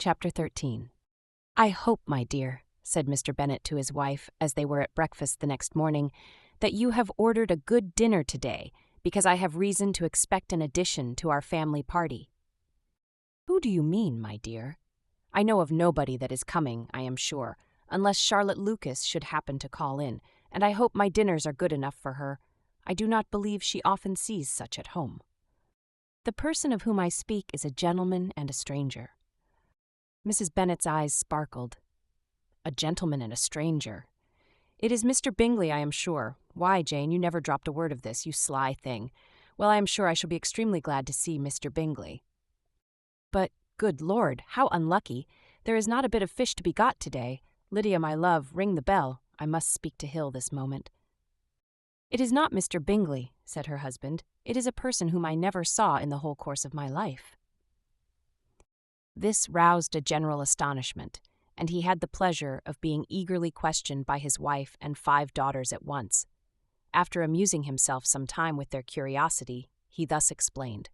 Chapter 13. "I hope, my dear," said Mr. Bennet to his wife as they were at breakfast the next morning, "that you have ordered a good dinner today, because I have reason to expect an addition to our family party." "Who do you mean, my dear?" "I know of nobody that is coming, I am sure, unless Charlotte Lucas should happen to call in, and I hope my dinners are good enough for her. I do not believe she often sees such at home. The person of whom I speak is a gentleman and a stranger." Mrs. Bennet's eyes sparkled. "A gentleman and a stranger. It is Mr. Bingley, I am sure. Why, Jane, you never dropped a word of this, you sly thing. Well, I am sure I shall be extremely glad to see Mr. Bingley. But, good Lord, how unlucky! There is not a bit of fish to be got today. Lydia, my love, ring the bell. I must speak to Hill this moment." "It is not Mr. Bingley," said her husband. "It is a person whom I never saw in the whole course of my life." This roused a general astonishment, and he had the pleasure of being eagerly questioned by his wife and 5 daughters at once. After amusing himself some time with their curiosity, he thus explained.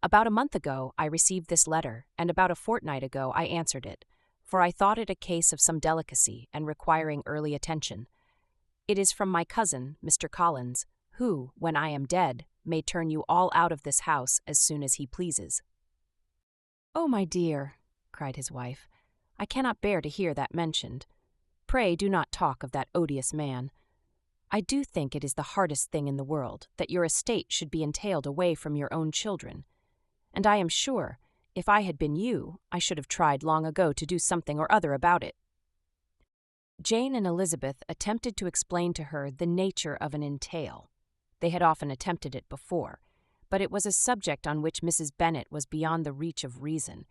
"About a month ago I received this letter, and about a fortnight ago I answered it, for I thought it a case of some delicacy and requiring early attention. It is from my cousin, Mr. Collins, who, when I am dead, may turn you all out of this house as soon as he pleases." "Oh, my dear," cried his wife, "I cannot bear to hear that mentioned. Pray do not talk of that odious man. I do think it is the hardest thing in the world that your estate should be entailed away from your own children, and I am sure, if I had been you, I should have tried long ago to do something or other about it." Jane and Elizabeth attempted to explain to her the nature of an entail. They had often attempted it before, but it was a subject on which Mrs. Bennet was beyond the reach of reason,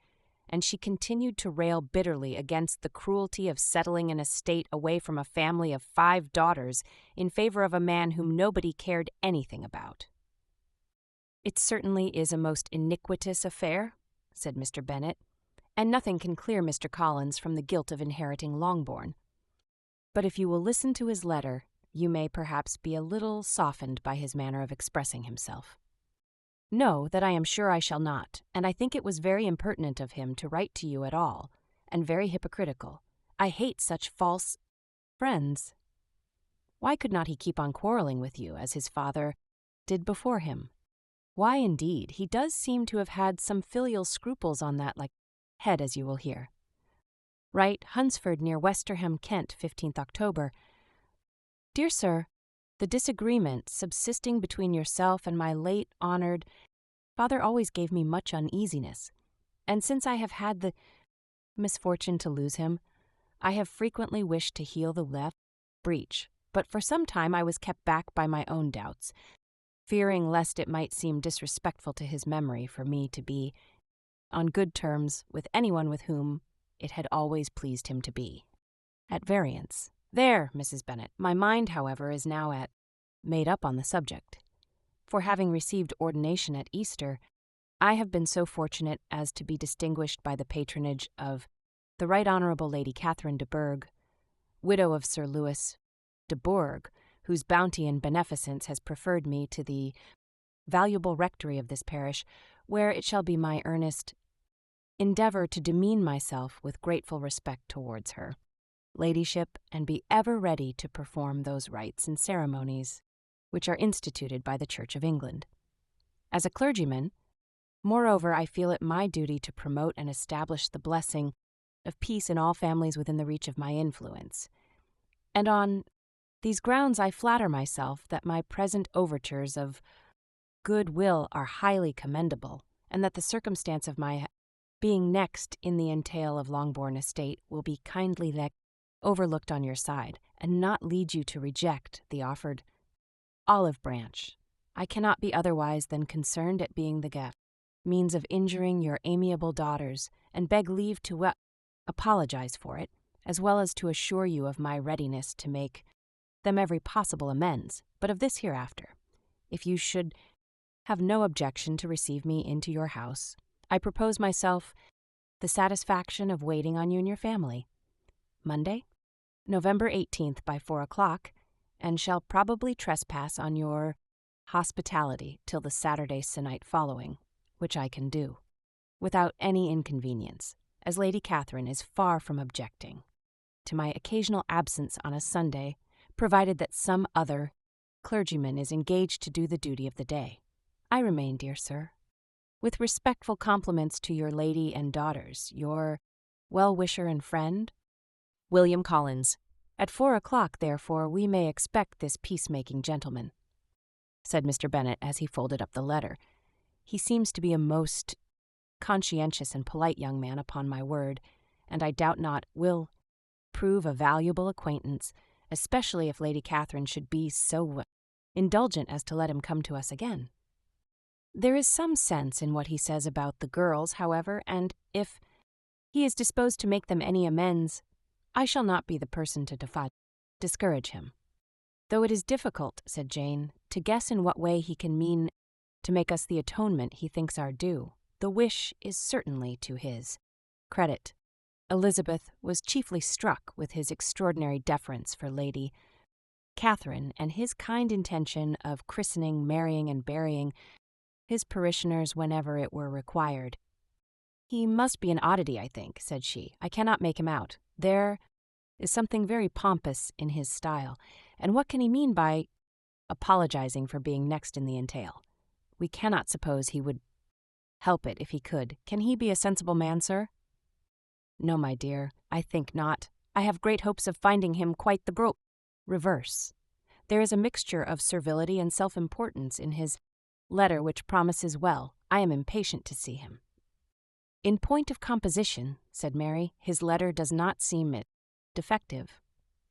and she continued to rail bitterly against the cruelty of settling an estate away from a family of 5 daughters in favor of a man whom nobody cared anything about. "It certainly is a most iniquitous affair," said Mr. Bennet, "and nothing can clear Mr. Collins from the guilt of inheriting Longbourn. But if you will listen to his letter, you may perhaps be a little softened by his manner of expressing himself." "No, that I am sure I shall not, and I think it was very impertinent of him to write to you at all, and very hypocritical. I hate such false friends. Why could not he keep on quarrelling with you, as his father did before him? Why, indeed, he does seem to have had some filial scruples on that head, as you will hear. Write, Hunsford, near Westerham, Kent, 15th October. Dear Sir, the disagreement subsisting between yourself and my late honoured father always gave me much uneasiness, and since I have had the misfortune to lose him, I have frequently wished to heal the left breach, but for some time I was kept back by my own doubts, fearing lest it might seem disrespectful to his memory for me to be on good terms with anyone with whom it had always pleased him to be at variance. There, Mrs. Bennet, my mind, however, is now made up on the subject. For having received ordination at Easter, I have been so fortunate as to be distinguished by the patronage of the Right Honourable Lady Catherine de Bourgh, widow of Sir Louis de Bourgh, whose bounty and beneficence has preferred me to the valuable rectory of this parish, where it shall be my earnest endeavour to demean myself with grateful respect towards her ladyship, and be ever ready to perform those rites and ceremonies which are instituted by the Church of England. As a clergyman, moreover, I feel it my duty to promote and establish the blessing of peace in all families within the reach of my influence. And on these grounds I flatter myself that my present overtures of good will are highly commendable, and that the circumstance of my being next in the entail of Longbourn estate will be kindly overlooked on your side, and not lead you to reject the offered olive branch. I cannot be otherwise than concerned at being the means of injuring your amiable daughters, and beg leave to apologize for it, as well as to assure you of my readiness to make them every possible amends, but of this hereafter. If you should have no objection to receive me into your house, I propose myself the satisfaction of waiting on you and your family. Monday, November 18th by 4 o'clock, and shall probably trespass on your hospitality till the Saturday se'nnight following, which I can do, without any inconvenience, as Lady Catherine is far from objecting to my occasional absence on a Sunday, provided that some other clergyman is engaged to do the duty of the day. I remain, dear sir, with respectful compliments to your lady and daughters, your well-wisher and friend, William Collins. At 4 o'clock, therefore, we may expect this peacemaking gentleman, said Mr. Bennet as he folded up the letter. He seems to be a most conscientious and polite young man, upon my word, and I doubt not will prove a valuable acquaintance, especially if Lady Catherine should be so indulgent as to let him come to us again. There is some sense in what he says about the girls, however, and if he is disposed to make them any amends, I shall not be the person to discourage him. Though it is difficult, said Jane, to guess in what way he can mean to make us the atonement he thinks our due. The wish is certainly to his credit. Elizabeth was chiefly struck with his extraordinary deference for Lady Catherine and his kind intention of christening, marrying, and burying his parishioners whenever it were required. He must be an oddity, I think, said she. I cannot make him out. There is something very pompous in his style, and what can he mean by apologizing for being next in the entail? We cannot suppose he would help it if he could. Can he be a sensible man, sir? No, my dear, I think not. I have great hopes of finding him quite the reverse. There is a mixture of servility and self-importance in his letter which promises well. I am impatient to see him. In point of composition, said Mary, his letter does not seem defective.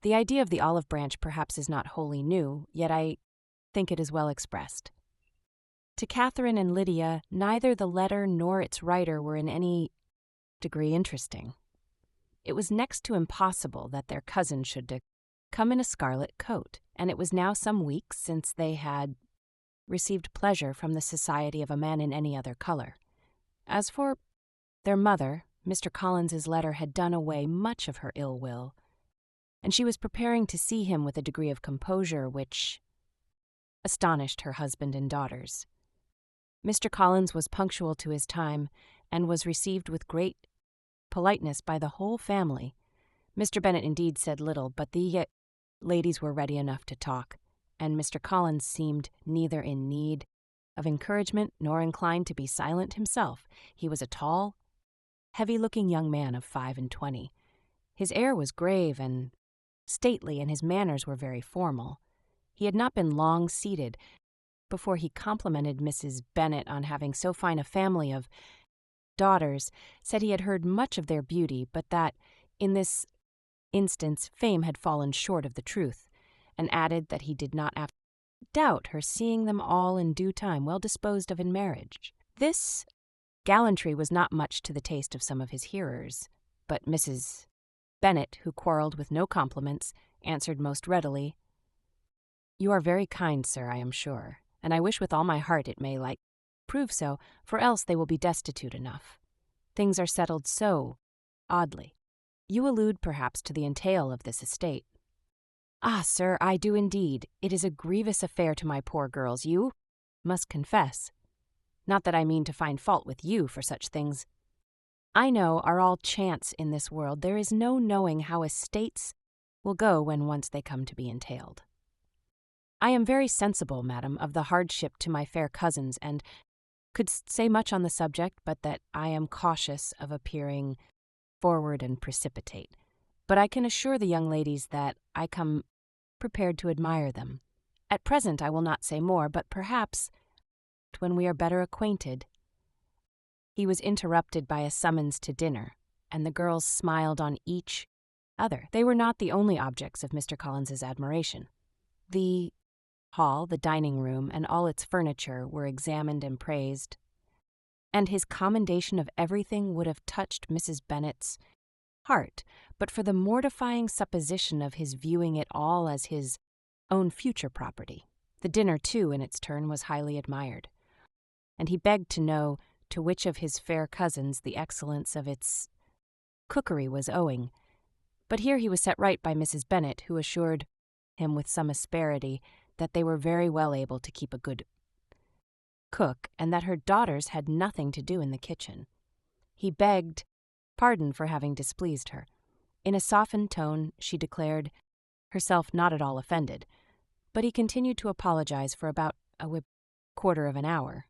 The idea of the olive branch perhaps is not wholly new, yet I think it is well expressed. To Catherine and Lydia, neither the letter nor its writer were in any degree interesting. It was next to impossible that their cousin should come in a scarlet coat, and it was now some weeks since they had received pleasure from the society of a man in any other color. As for their mother, Mr. Collins's letter had done away much of her ill will, and she was preparing to see him with a degree of composure which astonished her husband and daughters. Mr. Collins was punctual to his time, and was received with great politeness by the whole family. Mr. Bennet indeed said little, but the ladies were ready enough to talk, and Mr. Collins seemed neither in need of encouragement nor inclined to be silent himself. He was a tall, heavy-looking young man of 25. His air was grave and stately, and his manners were very formal. He had not been long seated before he complimented Mrs. Bennet on having so fine a family of daughters, said he had heard much of their beauty, but that, in this instance, fame had fallen short of the truth, and added that he did not doubt her seeing them all in due time well disposed of in marriage. This gallantry was not much to the taste of some of his hearers, but Mrs. Bennet, who quarrelled with no compliments, answered most readily, "You are very kind, sir, I am sure, and I wish with all my heart it may prove so, for else they will be destitute enough. Things are settled so oddly. You allude, perhaps, to the entail of this estate." "Ah, sir, I do indeed. It is a grievous affair to my poor girls, you must confess. Not that I mean to find fault with you for such things. I know are all chance in this world. There is no knowing how estates will go when once they come to be entailed. I am very sensible, madam, of the hardship to my fair cousins, and could say much on the subject, but that I am cautious of appearing forward and precipitate. But I can assure the young ladies that I come prepared to admire them. At present I will not say more, but perhaps, when we are better acquainted—" He was interrupted by a summons to dinner, and the girls smiled on each other. They were not the only objects of Mr. Collins's admiration. The hall, the dining-room, and all its furniture were examined and praised, and his commendation of everything would have touched Mrs. Bennet's heart, but for the mortifying supposition of his viewing it all as his own future property. The dinner, too, in its turn, was highly admired, and he begged to know to which of his fair cousins the excellence of its cookery was owing. But here he was set right by Mrs. Bennet, who assured him with some asperity that they were very well able to keep a good cook, and that her daughters had nothing to do in the kitchen. He begged pardon for having displeased her. In a softened tone, she declared herself not at all offended, but he continued to apologize for about a quarter of an hour.